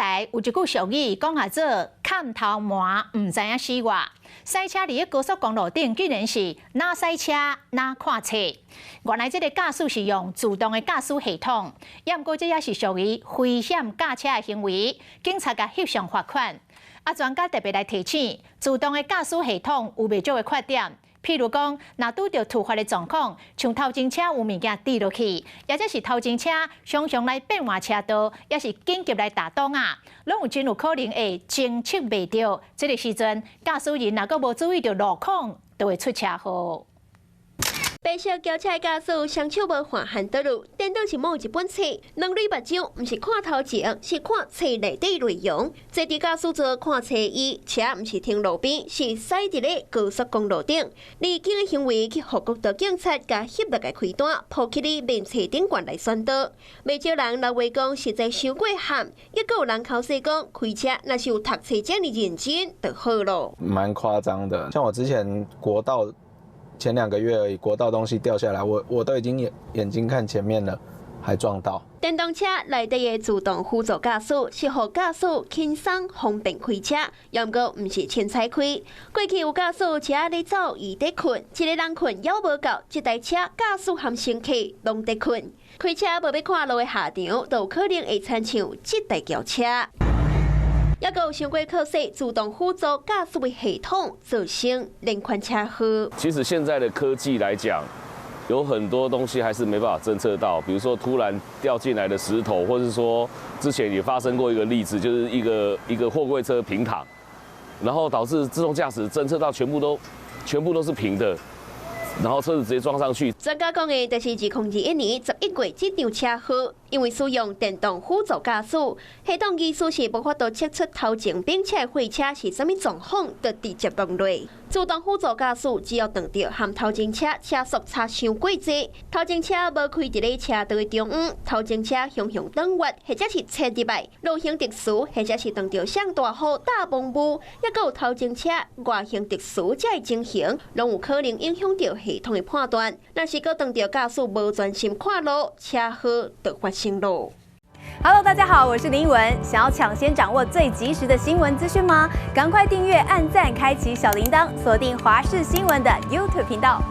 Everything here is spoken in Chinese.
来有一句俗语讲下做看头麻，唔知影死活。赛车伫高速公路顶，竟然是哪赛车哪看册。原来这个驾驶是用自动的驾驶系统，不过这也是属于危险驾车的行为，警察甲翕相罚款。专家特别来提醒，自动的驾驶系统有袂少的缺点。譬如讲，若拄到突发的状况，像头前车有物件跌落去，或者是头前车常常来变换车道，也是紧急来打档啊，拢有真有可能会侦测袂到。这个时阵，驾驶人若阁无注意到路况，就会出车祸。白色轿车的驾驶双手无换hand道路，电动是摸一本册，两蕊目睭毋是看头前，是看册内底内容。这伫驾驶座看册伊，车毋是停路边，是驶伫咧高速公路顶。离经的行为去互国道警察甲协力个开单，抱起你面册顶悬来宣导。袂少人认为讲实在伤过险，也有人口说讲开车若是有读册这样的认真就好咯。蛮夸张的，像我之前国道。前2个月而已，国道东西掉下来，我都已经眼睛看前面了，还撞到。电动车内底的自动辅助驾驶是互驾驶轻松方便开车，也毋过毋是凊彩开。过去有驾驶车咧走，伊伫困，一个人困还无够，这台车驾驶含乘客拢伫困。开车无要看路的下场，就有可能会亲像这台轿车。也有上过考试自动辅助驾驶的系统，造成连环车祸。其实现在的科技来讲，有很多东西还是没办法侦测到，比如说突然掉进来的石头，或是说之前也发生过一个例子，就是一个货柜车平躺，然后导致自动驾驶侦测到全部都是平的。然后车子直接撞上去。专家讲的，就是2021年11月这场车祸，因为使用电动辅助驾驶系统，技术是无法度测出头前并且货车是什么状况，就直接落落。自动辅助驾驶只要撞到和头前车车速差伤过济，头前车无开伫咧车道的中央，头前车向转弯，或者是切入来，路行特殊，或者是撞到上大雨大崩雾，也有头前车外形特殊才会情形，拢有可能影响到系统的判断。若是搁撞到驾驶无专心看路，车祸就发生咯。Hello， 大家好，我是林依文。想要抢先掌握最及时的新闻资讯吗？赶快订阅、按赞、开启小铃铛，锁定华视新闻的 YouTube 频道。